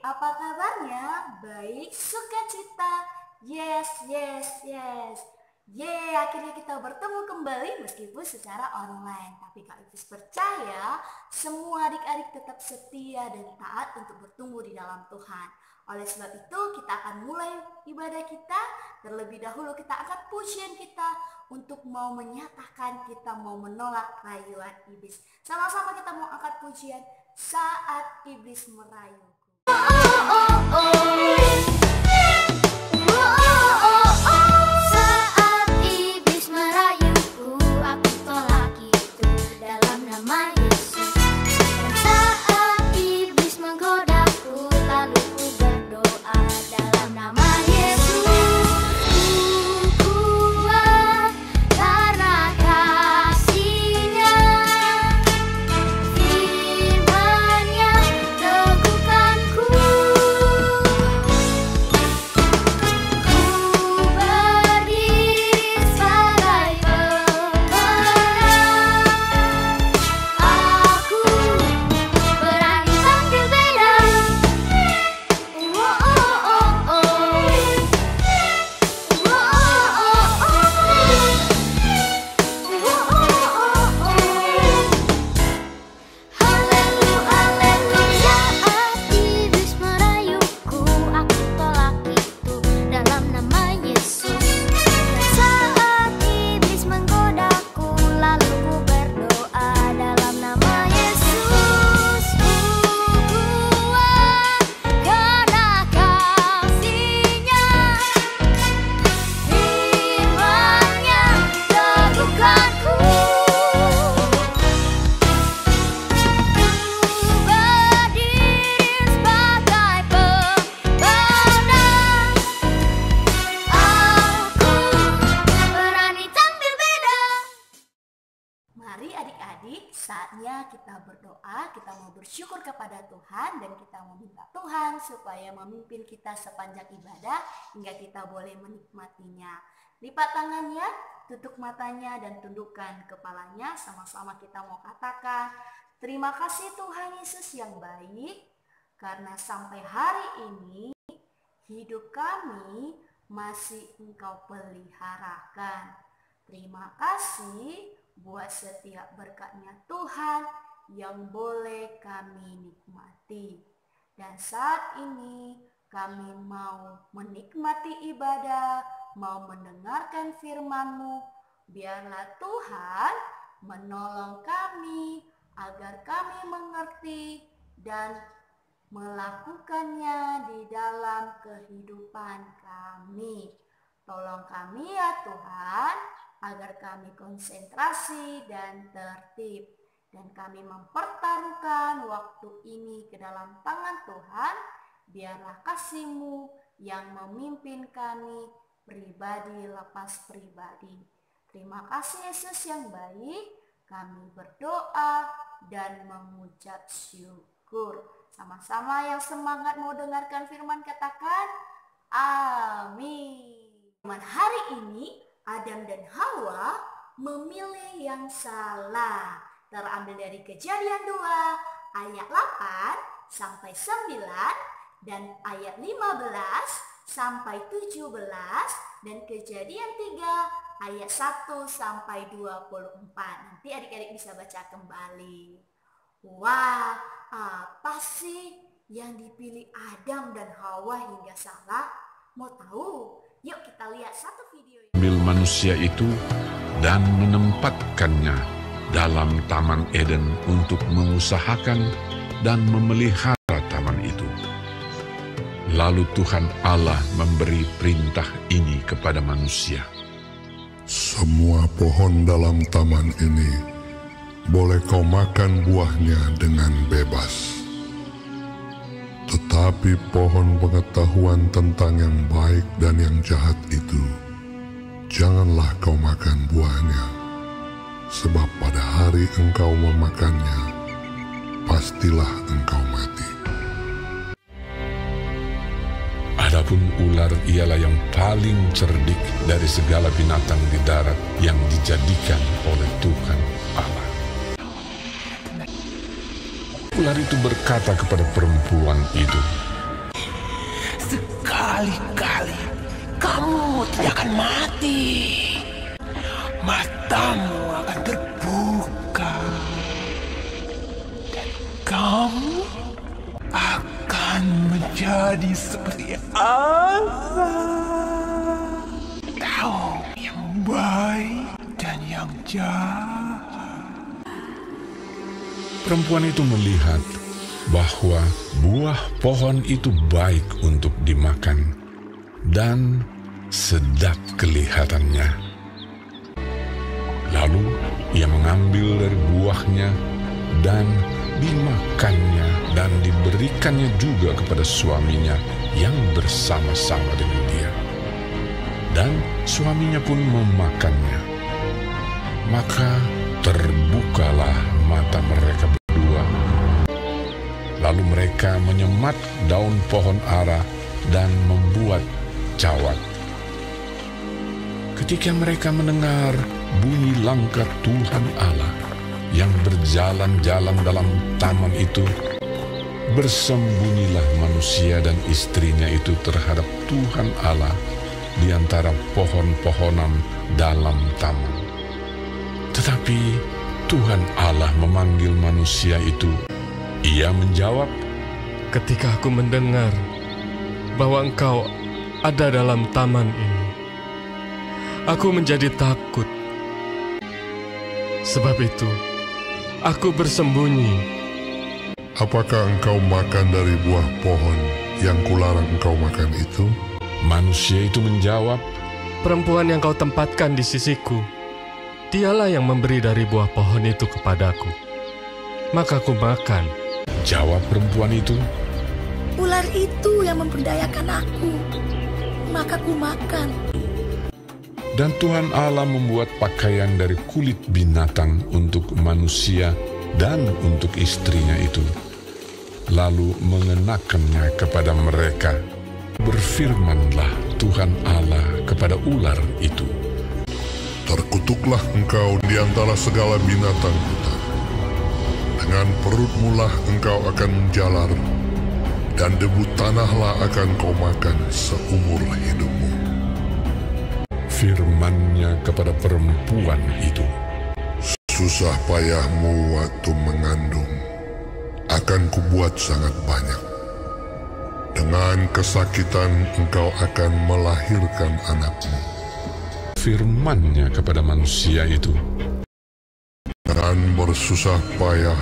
apa kabarnya? Baik, sukacita? Yes. Akhirnya kita bertemu kembali meskipun secara online. Tapi Kak Ivis percaya semua adik-adik tetap setia dan taat untuk bertumbuh di dalam Tuhan. Oleh sebab itu kita akan mulai ibadah kita. Terlebih dahulu kita angkat pujian kita untuk mau menyatakan kita mau menolak rayuan iblis. Sama-sama kita mau angkat pujian Saat Iblis Merayuku. Saat iblis merayuku, aku tolak itu dalam nama Yesus. Dan saat iblis menggodaku, lalu ku berdoa dalam nama Yesus. Ku kuat karena kasih-Nya, firman-Nya teguhkanku. Mari adik-adik, saatnya kita berdoa, kita mau bersyukur kepada Tuhan dan kita mau minta Tuhan supaya memimpin kita sepanjang ibadah hingga kita boleh menikmatinya. Lipat tangannya, tutup matanya dan tundukkan kepalanya. Sama-sama kita mau katakan, terima kasih Tuhan Yesus yang baik, karena sampai hari ini hidup kami masih Engkau peliharakan. Terima kasih buat setiap berkat-Nya Tuhan yang boleh kami nikmati. Dan saat ini kami mau menikmati ibadah, mau mendengarkan firman-Mu. Biarlah Tuhan menolong kami agar kami mengerti dan melakukannya di dalam kehidupan kami. Tolong kami ya Tuhan, agar kami konsentrasi dan tertib. Dan kami mempertaruhkan waktu ini ke dalam tangan Tuhan. Biarlah kasih-Mu yang memimpin kami pribadi lepas pribadi. Terima kasih Yesus yang baik. Kami berdoa dan mengucap syukur. Sama-sama yang semangat mau dengarkan firman katakan, amin. Hari ini Adam dan Hawa memilih yang salah. Terambil dari Kejadian 2 ayat 8 sampai 9 dan ayat 15 sampai 17 dan Kejadian 3 ayat 1 sampai 24. Nanti adik-adik bisa baca kembali. Wah, apa sih yang dipilih Adam dan Hawa hingga salah? Mau tahu? Yuk kita lihat satu video. Ambil manusia itu dan menempatkannya dalam Taman Eden untuk mengusahakan dan memelihara taman itu. Lalu Tuhan Allah memberi perintah ini kepada manusia. Semua pohon dalam taman ini boleh kau makan buahnya dengan bebas. Tetapi pohon pengetahuan tentang yang baik dan yang jahat itu, janganlah kau makan buahnya, sebab pada hari engkau memakannya, pastilah engkau mati. Adapun ular ialah yang paling cerdik dari segala binatang di darat yang dijadikan oleh Tuhan Allah. Ular itu berkata kepada perempuan itu, sekali-kali kamu tidak akan mati. Matamu akan terbuka dan kamu akan menjadi seperti Allah, tahu yang baik dan yang jahat. Perempuan itu melihat bahwa buah pohon itu baik untuk dimakan dan sedap kelihatannya. Lalu ia mengambil dari buahnya dan dimakannya dan diberikannya juga kepada suaminya yang bersama-sama dengan dia. Dan suaminya pun memakannya. Maka terbukalah mata mereka berdua. Lalu mereka menyemat daun pohon ara dan membuat cawat. Ketika mereka mendengar bunyi langkah Tuhan Allah yang berjalan-jalan dalam taman itu, bersembunyilah manusia dan istrinya itu terhadap Tuhan Allah di antara pohon-pohonan dalam taman. Tetapi Tuhan Allah memanggil manusia itu. Ia menjawab, "Ketika aku mendengar bahwa engkau ada dalam taman ini, aku menjadi takut. Sebab itu, aku bersembunyi." Apakah engkau makan dari buah pohon yang kularang engkau makan itu? Manusia itu menjawab, "Perempuan yang kau tempatkan di sisiku, dialah yang memberi dari buah pohon itu kepadaku. Maka aku makan." Jawab perempuan itu, "Ular itu yang memperdayakan aku, maka ku makan." dan Tuhan Allah membuat pakaian dari kulit binatang untuk manusia dan untuk istrinya itu, lalu mengenakannya kepada mereka. Berfirmanlah Tuhan Allah kepada ular itu, Terkutuklah engkau di antara segala binatang hutan. Dengan perutmu lah engkau akan menjalar, dan debu tanahlah akan kau makan seumur hidupmu. firman-Nya kepada perempuan itu, Susah payahmu waktu mengandung akan kubuat sangat banyak. Dengan kesakitan engkau akan melahirkan anakmu. firman-Nya kepada manusia itu, Dengan bersusah payah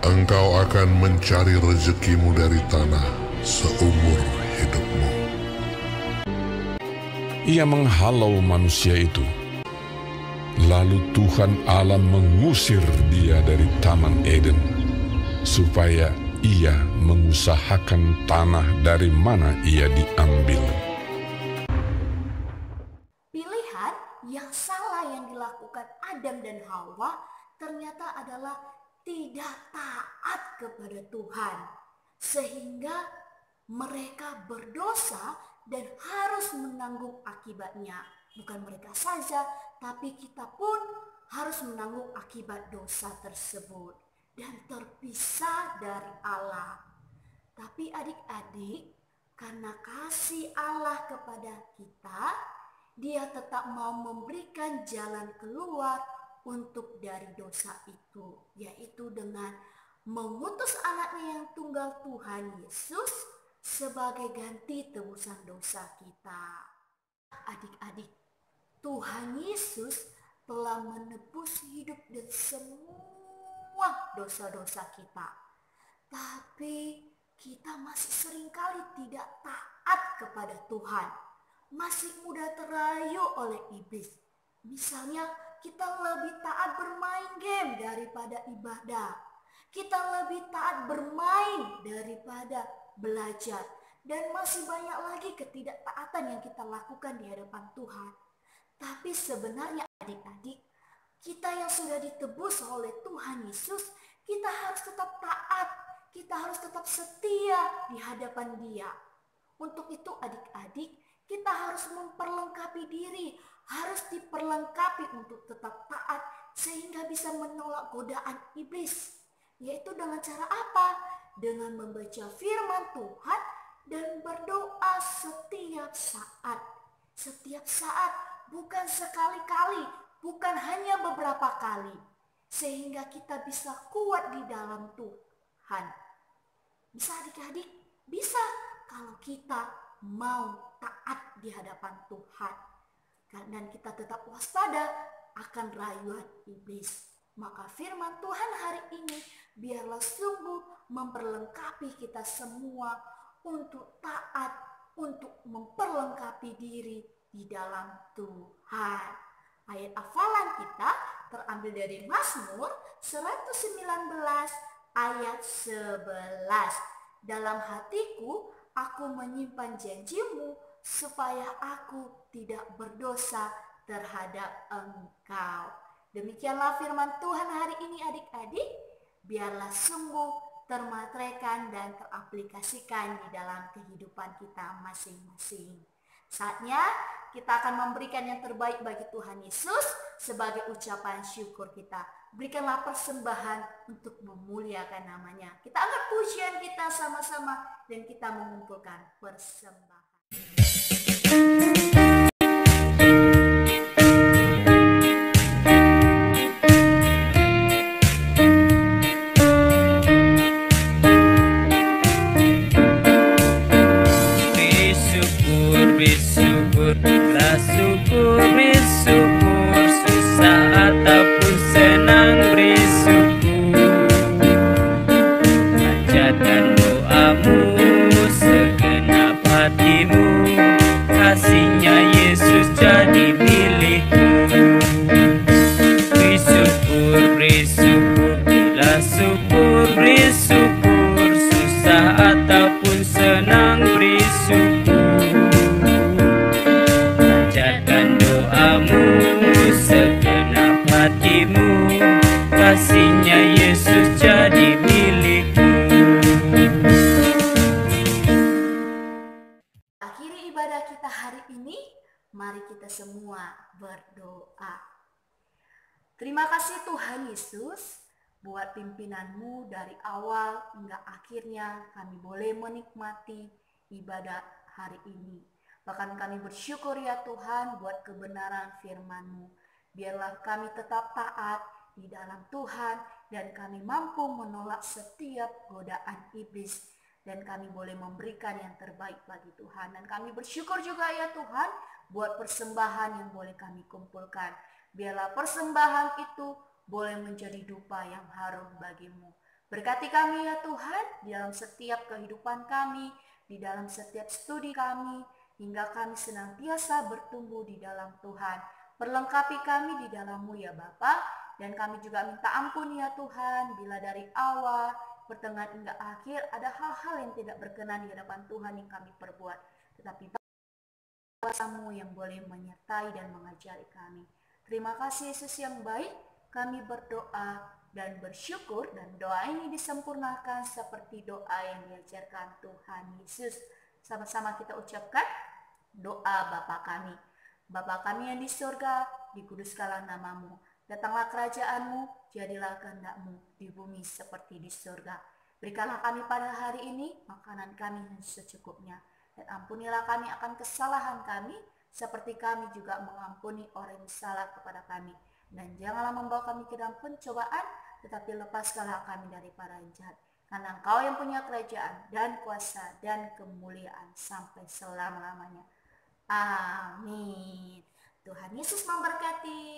engkau akan mencari rezekimu dari tanah seumur hidupmu. ia menghalau manusia itu. Lalu Tuhan Allah mengusir dia dari Taman Eden, supaya ia mengusahakan tanah dari mana ia diambil. Pilihan yang salah yang dilakukan Adam dan Hawa ternyata adalah tidak taat kepada Tuhan, sehingga mereka berdosa dan harus menanggung akibatnya. Bukan mereka saja, tapi kita pun harus menanggung akibat dosa tersebut dan terpisah dari Allah. Tapi adik-adik, karena kasih Allah kepada kita, Dia tetap mau memberikan jalan keluar untuk dari dosa itu, yaitu dengan mengutus anaknya yang tunggal, Tuhan Yesus, sebagai ganti tebusan dosa kita. Adik-adik, Tuhan Yesus telah menebus hidup dan semua dosa-dosa kita. Tapi kita masih seringkali tidak taat kepada Tuhan. Masih mudah terayu oleh iblis. Misalnya kita lebih taat bermain game daripada ibadah. Kita lebih taat bermain daripada belajar. Dan masih banyak lagi ketidaktaatan yang kita lakukan di hadapan Tuhan. Tapi sebenarnya adik-adik, kita yang sudah ditebus oleh Tuhan Yesus, kita harus tetap taat. Kita harus tetap setia di hadapan Dia. Untuk itu adik-adik, kita harus memperlengkapi diri, harus diperlengkapi untuk tetap taat sehingga bisa menolak godaan iblis. Yaitu dengan cara apa? Dengan membaca firman Tuhan dan berdoa setiap saat. Setiap saat, bukan sekali-kali, bukan hanya beberapa kali. Sehingga kita bisa kuat di dalam Tuhan. Bisa adik-adik? Bisa kalau kita mau taat di hadapan Tuhan. Dan kita tetap waspada akan rayuan iblis. Maka firman Tuhan hari ini biarlah sungguh memperlengkapi kita semua untuk taat, untuk memperlengkapi diri di dalam Tuhan. Ayat hafalan kita terambil dari Mazmur 119 ayat 11. Dalam hatiku aku menyimpan janjimu supaya aku tidak berdosa terhadap Engkau. Demikianlah firman Tuhan hari ini adik-adik. Biarlah sungguh termateraikan dan teraplikasikan di dalam kehidupan kita masing-masing. Saatnya kita akan memberikan yang terbaik bagi Tuhan Yesus sebagai ucapan syukur kita. Berikanlah persembahan untuk memuliakan namanya. Kita angkat pujian kita sama-sama dan kita mengumpulkan persembahan. Bersyukur, susah ataupun senang bersyukur. Panjatkan doamu, segenap hatimu, kasihnya Yesus jadi milikmu. Bersyukur, bersyukur, bila syukur, bersyukur, susah ataupun senang bersyukur. Segenap hatimu, kasihnya Yesus jadi milikmu. Akhiri ibadah kita hari ini, mari kita semua berdoa. Terima kasih Tuhan Yesus buat pimpinanmu dari awal hingga akhirnya kami boleh menikmati ibadah hari ini. Bahkan kami bersyukur ya Tuhan buat kebenaran firman-Mu. Biarlah kami tetap taat di dalam Tuhan dan kami mampu menolak setiap godaan iblis. Dan kami boleh memberikan yang terbaik bagi Tuhan. Dan kami bersyukur juga ya Tuhan buat persembahan yang boleh kami kumpulkan. Biarlah persembahan itu boleh menjadi dupa yang harum bagimu. Berkati kami ya Tuhan di dalam setiap kehidupan kami, di dalam setiap studi kami, hingga kami senantiasa bertumbuh di dalam Tuhan. Perlengkapi kami di dalam-Mu ya Bapa, dan kami juga minta ampun ya Tuhan bila dari awal, pertengahan hingga akhir ada hal-hal yang tidak berkenan di hadapan Tuhan yang kami perbuat. Tetapi Bapa-Mu yang boleh menyertai dan mengajari kami. Terima kasih Yesus yang baik, kami berdoa dan bersyukur, dan doa ini disempurnakan seperti doa yang diajarkan Tuhan Yesus. Sama-sama kita ucapkan doa Bapa kami. Bapa kami yang di surga, dikuduskanlah nama-Mu. Datanglah kerajaan-Mu, jadilah kehendak-Mu di bumi seperti di surga. Berikanlah kami pada hari ini makanan kami yang secukupnya. Dan ampunilah kami akan kesalahan kami, seperti kami juga mengampuni orang yang salah kepada kami. Dan janganlah membawa kami ke dalam pencobaan, tetapi lepaskanlah kami dari para jahat. Karena Engkau yang punya kerajaan dan kuasa dan kemuliaan sampai selama-lamanya. Amin. Tuhan Yesus memberkati.